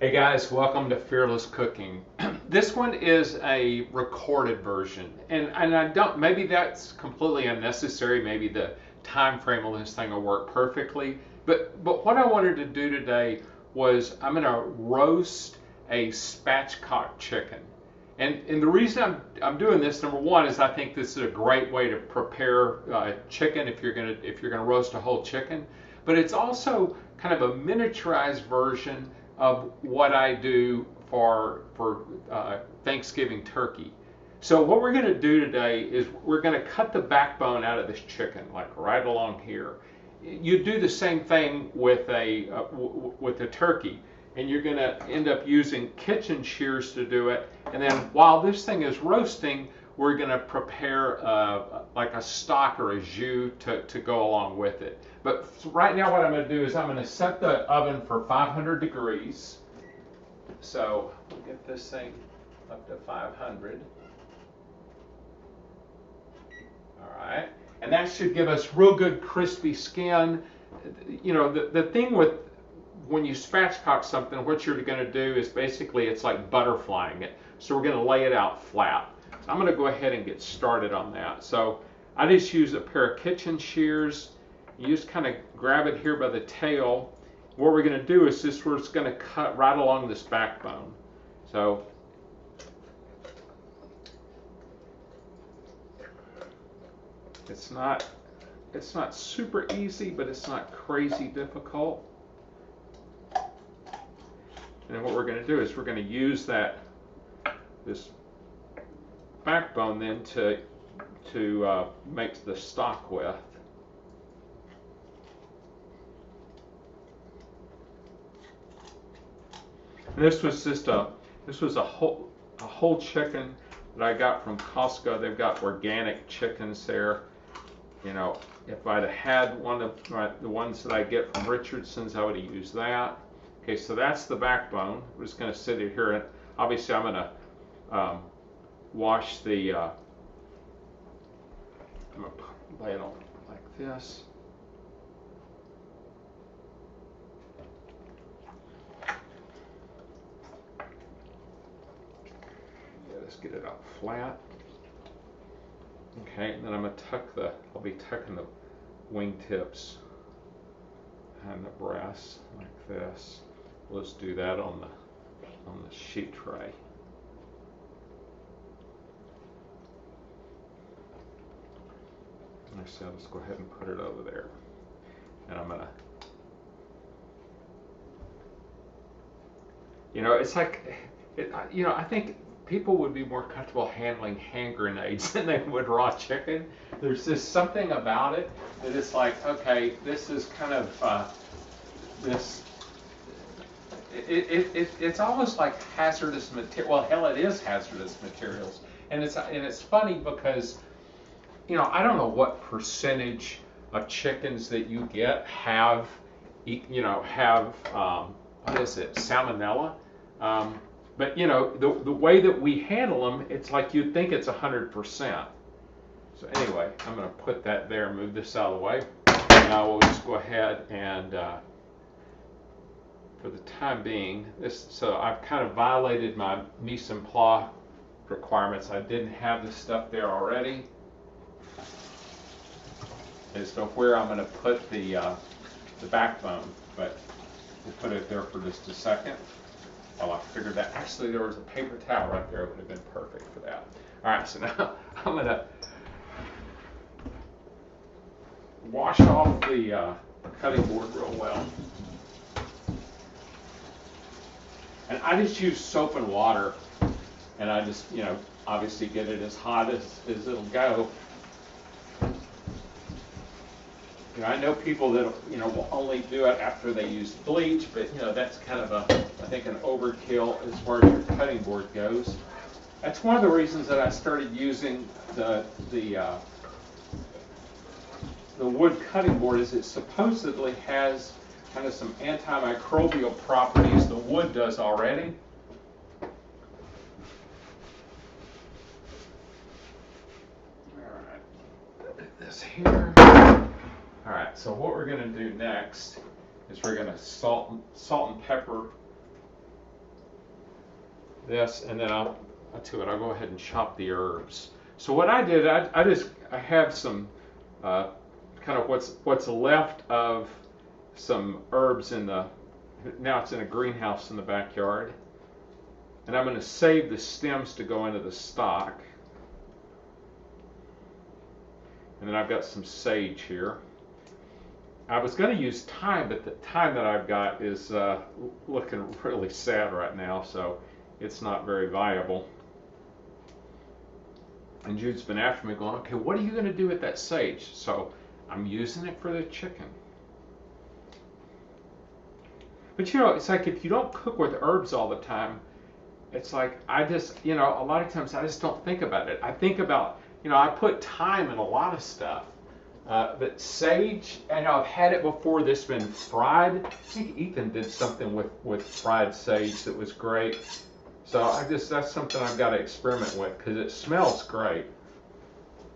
Hey guys, welcome to Fearless Cooking. This one is a recorded version, and I don't, maybe that's completely unnecessary. Maybe the time frame on this thing will work perfectly. But what I wanted to do today was I'm going to roast a spatchcock chicken. And the reason I'm doing this, number one, is I think this is a great way to prepare chicken if you're gonna roast a whole chicken. But it's also kind of a miniaturized version of what I do for Thanksgiving turkey. So what we're going to do today is we're going to cut the backbone out of this chicken, like right along here. You do the same thing with a turkey, and you're going to end up using kitchen shears to do it. And then while this thing is roasting, we're going to prepare like a stock or a jus to go along with it. But right now what I'm going to do is I'm going to set the oven for 500 degrees. So we'll get this thing up to 500. All right. And that should give us real good crispy skin. You know, the thing with when you spatchcock something, what you're going to do is basically it's like butterflying it. So we're going to lay it out flat. So I'm going to go ahead and get started on that. So I just use a pair of kitchen shears. You just kind of grab it here by the tail. What we're going to do is just we're just going to cut right along this backbone. So it's not super easy, but it's not crazy difficult. And then what we're going to do is we're going to use this backbone then to make the stock with. And this was a whole chicken that I got from Costco. They've got organic chickens there. You know, if I'd have had one of the ones that I get from Richardson's, I would have used that. Okay, so that's the backbone. We're just going to sit it here, and obviously I'm going to wash the. I'm going to lay it on like this. Yeah, let's get it out flat. Okay, and then I'm going to I'll be tucking the wingtips behind the breast like this. Let's do that on the sheet tray. So let's go ahead and put it over there. And I'm gonna, you know, it's like, you know, I think people would be more comfortable handling hand grenades than they would raw chicken. There's just something about it that it's like, okay, this is kind of this. It's almost like hazardous material. Well, hell, it is hazardous materials, and it's funny because, you know, I don't know what percentage of chickens that you get have, you know, what is it, salmonella? But you know, the way that we handle them, it's like you'd think it's 100%. So anyway, I'm going to put that there, move this out of the way. Now we'll just go ahead and, for the time being, so I've kind of violated my mise en place requirements. I didn't have this stuff there already. As to where I'm going to put the backbone, but we'll put it there for just a second while I figure that. Actually, there was a paper towel right there. It would have been perfect for that. All right, so now I'm going to wash off the cutting board real well. And I just use soap and water, and I just, you know, obviously get it as hot as it'll go. You know, I know people that, you know, will only do it after they use bleach, but, you know, that's kind of I think an overkill as far as your cutting board goes. That's one of the reasons that I started using the wood cutting board, is it supposedly has kind of some antimicrobial properties the wood does already. All right, put this here. All right, so what we're going to do next is we're going to salt and pepper this, and then I'll tell you what, I'll go ahead and chop the herbs. So what I did, I have some kind of what's left of some herbs in the, now it's in a greenhouse in the backyard, and I'm going to save the stems to go into the stock. And then I've got some sage here. I was going to use thyme, but the thyme that I've got is looking really sad right now, so it's not very viable. And Jude's been after me going, okay, what are you going to do with that sage? So I'm using it for the chicken. But you know, it's like if you don't cook with herbs all the time, it's like I just, you know, a lot of times I just don't think about it. I think about, you know, I put thyme in a lot of stuff. But sage, I know I've had it before. This been fried. I think Ethan did something with fried sage that was great. So that's something I've got to experiment with because it smells great.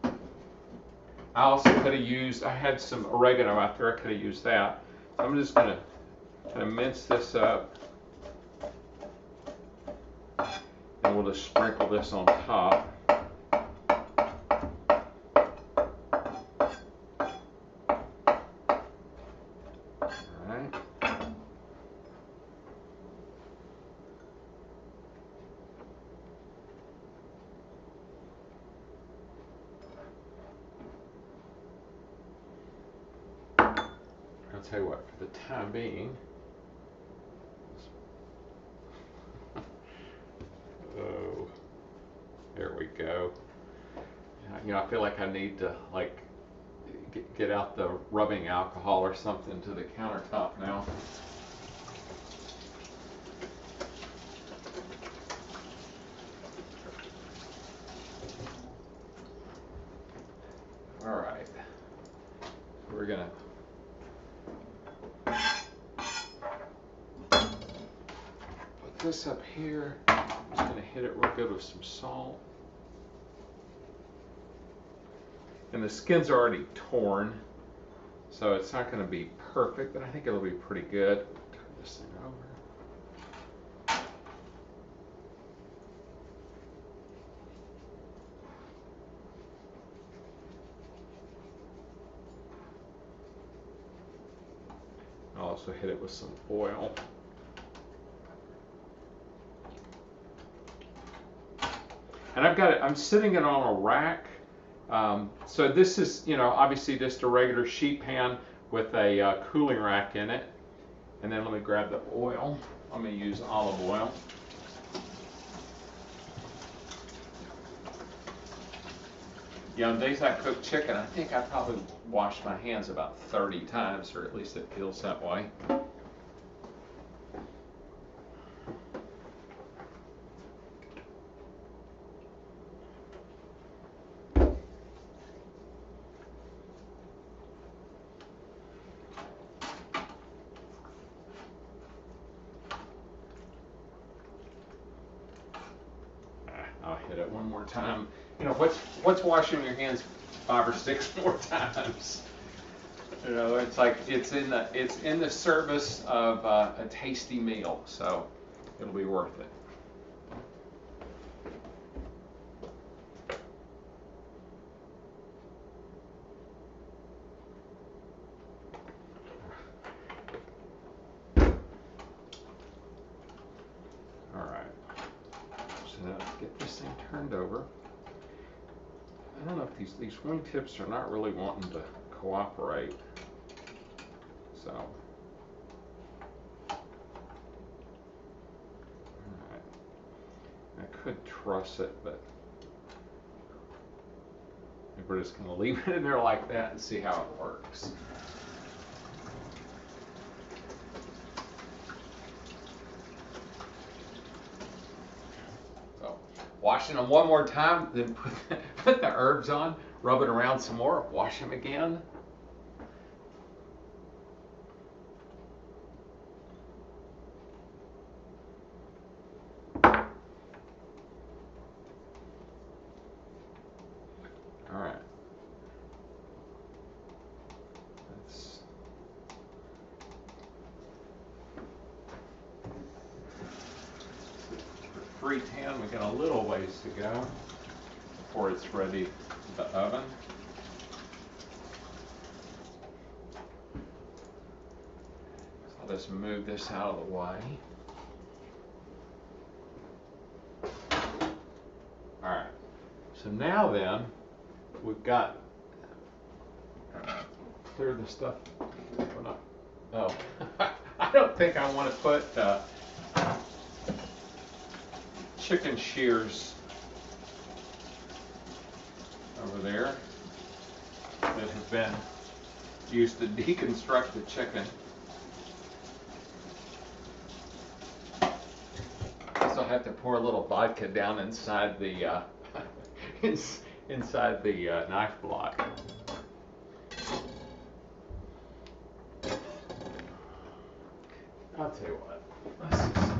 I also could have used, I had some oregano out there. I could have used that. So I'm just going to kind of mince this up. And we'll just sprinkle this on top. I'll tell you what, for the time being, oh, there we go. You know, I feel like I need to like get out the rubbing alcohol or something to the countertop now. All right, we're gonna put this up here. I'm just gonna hit it real good with some salt. And the skin's already torn, so it's not going to be perfect, but I think it'll be pretty good. Turn this thing over. I'll also hit it with some oil. And I've got it, I'm sitting it on a rack. So this is, you know, obviously just a regular sheet pan with a cooling rack in it. And then let me grab the oil. I'm going to use olive oil. You know, days I cook chicken, I think I probably washed my hands about 30 times, or at least it feels that way. I'll hit it one more time. You know, what's washing your hands 5 or 6 more times? You know, it's like it's in the service of a tasty meal, so it'll be worth it. All right, so now get this thing turned over. I don't know if these wingtips are not really wanting to cooperate. So, all right. I could truss it, but I think we're just going to leave it in there like that and see how it works. So, washing them one more time, then put the herbs on, rub it around some more, wash them again. All right. 310. We got a little ways to go before it's ready for the oven. So I'll just move this out of the way. All right. So now then, we've got clear the stuff. Oh, I don't think I want to put chicken shears over there that have been used to deconstruct the chicken. So I have to pour a little vodka down inside the inside the knife block. I'll tell you what. Let's just...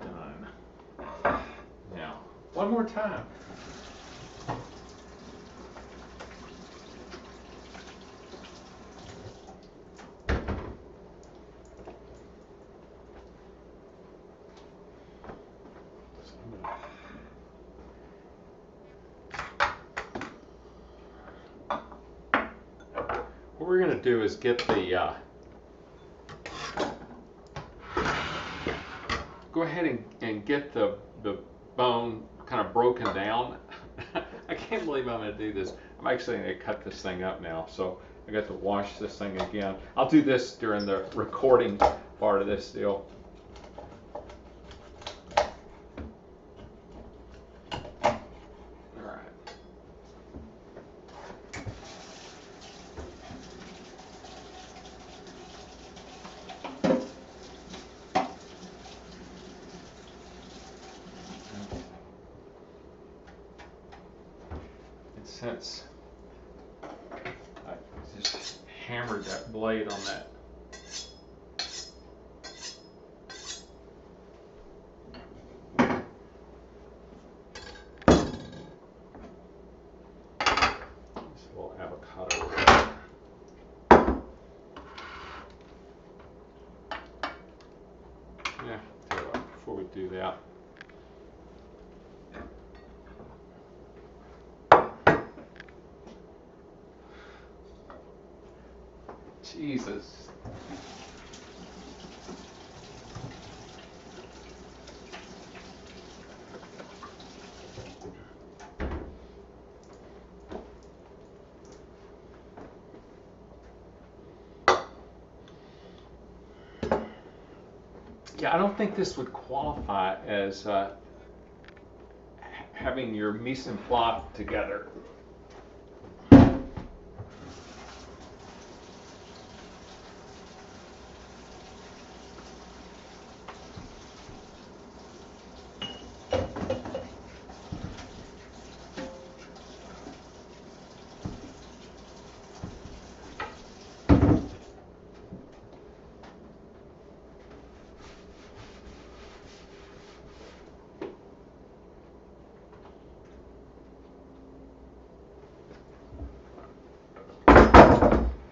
Done. Now, one more time. What we're going to do is get the go ahead and get the bone kind of broken down. I can't believe I'm going to do this. I'm actually going to cut this thing up now, so I got to wash this thing again. I'll do this during the recording part of this deal. Since I just hammered that blade on that this little avocado. Yeah, tell you what, before we do that, Jesus. Yeah, I don't think this would qualify as having your mise en place together.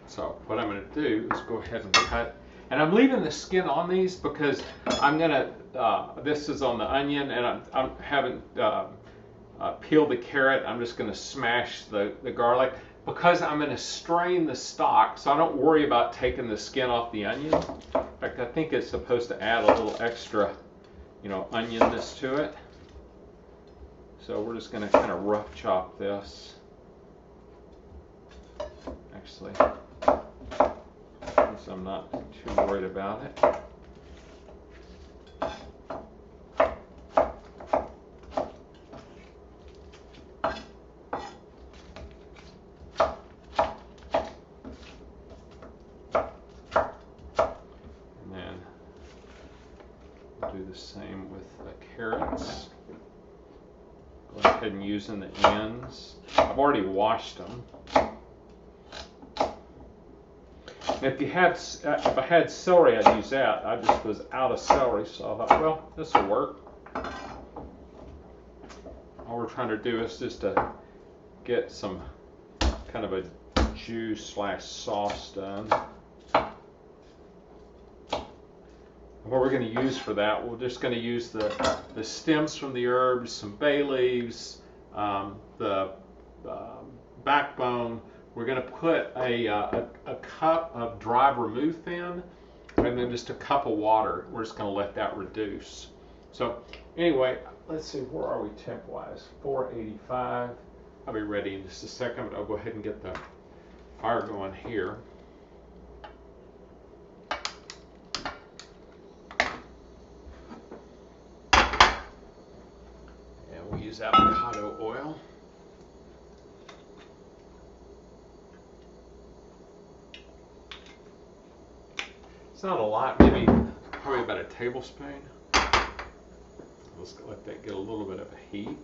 So what I'm going to do is go ahead and cut, and I'm leaving the skin on these because I'm going to, this is on the onion, and I haven't peeled the carrot. I'm just going to smash the garlic because I'm going to strain the stock, so I don't worry about taking the skin off the onion. In fact, I think it's supposed to add a little extra, onionness to it. So we're just going to kind of rough chop this. Actually, so I'm not too worried about it. And then we'll do the same with the carrots. Go ahead and using the ends. I've already washed them. If I had celery, I'd use that. I just was out of celery, so I thought, well, this will work. All we're trying to do is just to get some kind of a juice / sauce done. What we're going to use for that, we're just going to use the stems from the herbs, some bay leaves, the backbone. We're going to put a cup of dry vermouth in, and then just a cup of water. We're just going to let that reduce. So anyway, let's see, where are we temp-wise? 485. I'll be ready in just a second, but I'll go ahead and get the fire going here. We'll use avocado oil. It's not a lot, maybe probably about a tablespoon. Let's let that get a little bit of a heat.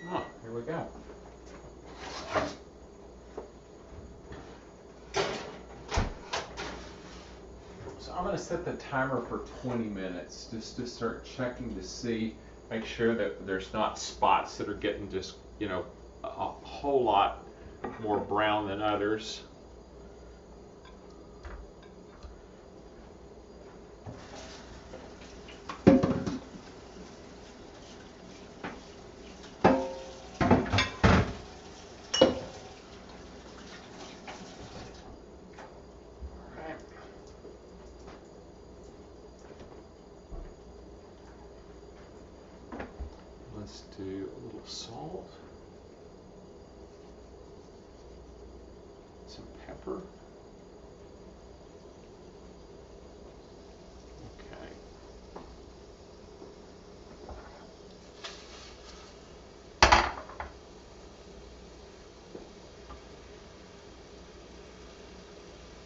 Oh, here we go. I'm going to set the timer for 20 minutes just to start checking to see, make sure that there's not spots that are getting just, you know, a whole lot more brown than others. Let's do a little salt, some pepper. Okay.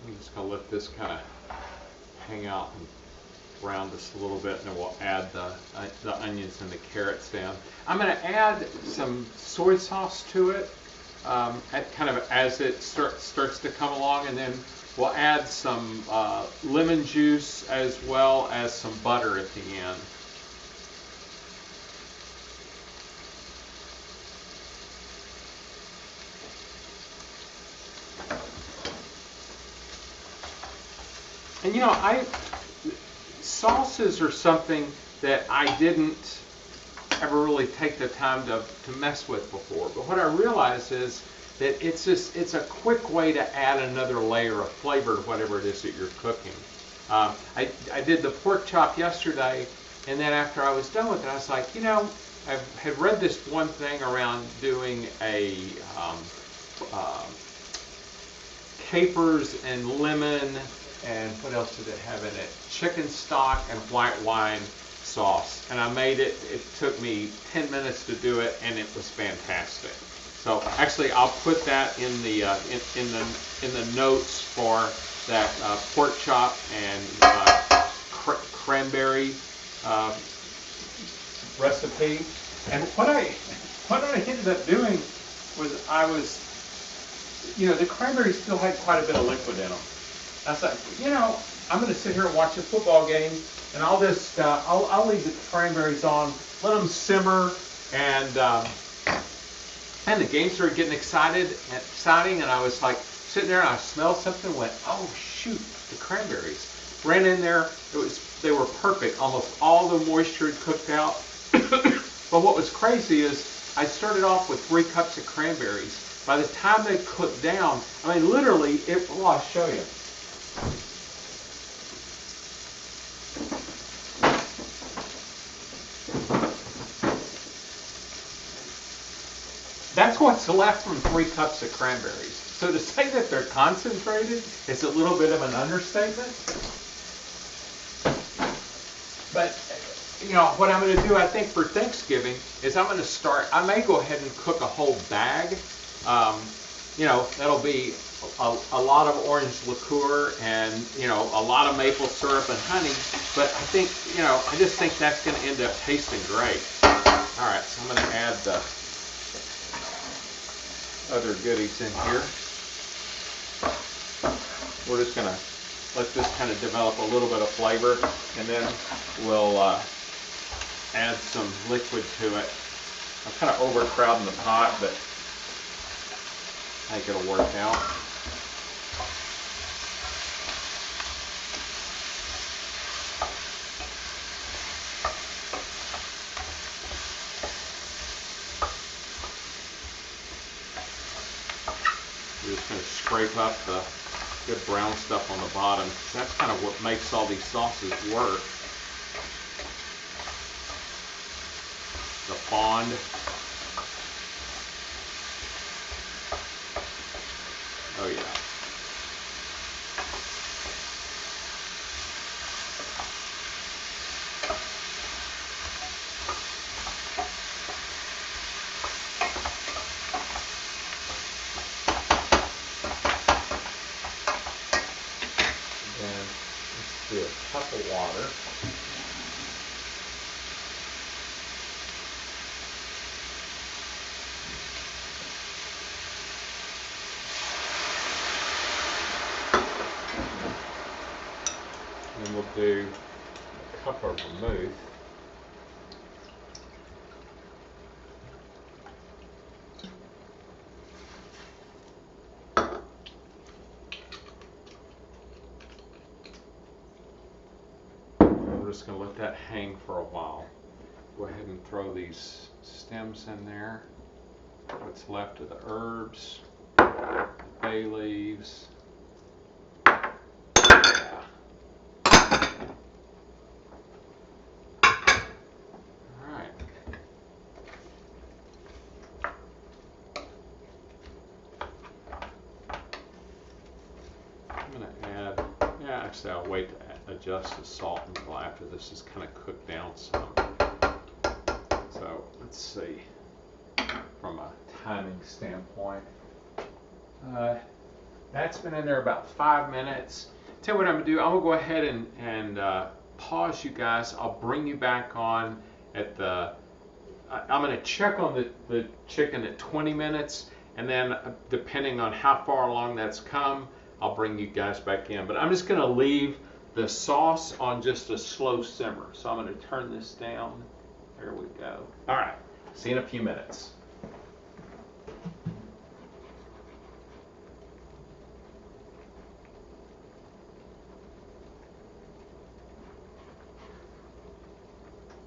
I'm just going to let this kind of hang out and brown this a little bit, and then we'll add the onions and the carrots in. I'm going to add some soy sauce to it, kind of as it starts to come along, and then we'll add some lemon juice as well as some butter at the end. And you know, sauces are something that I didn't ever really take the time to mess with before. But what I realized is that it's a quick way to add another layer of flavor to whatever it is that you're cooking. I did the pork chop yesterday, and then after I was done with it, I was like, you know, I had read this one thing around doing a capers and lemon, and what else did it have in it? Chicken stock and white wine sauce. And I made it. It took me 10 minutes to do it, and it was fantastic. So actually, I'll put that in the notes for that pork chop and cranberry recipe. And what I ended up doing was you know, the cranberries still had quite a bit of liquid in them. I was like, you know, I'm going to sit here and watch a football game, and I'll just I'll leave the cranberries on, let them simmer, and the game started getting exciting, and I was like sitting there, and I smelled something, and went, oh shoot, the cranberries. Ran in there, they were perfect. Almost all the moisture had cooked out. But what was crazy is I started off with 3 cups of cranberries. By the time they cooked down, I mean, literally, well, I'll show you. That's what's left from 3 cups of cranberries. So to say that they're concentrated is a little bit of an understatement. But, you know, what I'm going to do, I think, for Thanksgiving is I may go ahead and cook a whole bag. You know, that'll be a lot of orange liqueur and, you know, a lot of maple syrup and honey. But I think, you know, I just think that's going to end up tasting great. All right, so I'm going to add the other goodies in here. We're just going to let this kind of develop a little bit of flavor, and then we'll add some liquid to it. I'm kind of overcrowding the pot, but I think it'll work out. We're just going to scrape up the good brown stuff on the bottom. That's kind of what makes all these sauces work. The fond. Oh yeah. And let's do a cup of water. And we'll do a cup of vermouth. We're just going to let that hang for a while. Go ahead and throw these stems in there. What's left of the herbs, bay leaves. I'm going to add, actually I'll wait to adjust the salt until after this is kind of cooked down some. So let's see, from a timing standpoint, that's been in there about 5 minutes. Tell you what I'm going to do, I'm going to go ahead and pause you guys. I'll bring you back on at the, I'm going to check on the chicken at 20 minutes, and then depending on how far along that's come, I'll bring you guys back in. But I'm just going to leave the sauce on just a slow simmer. So I'm going to turn this down. There we go. All right. See you in a few minutes.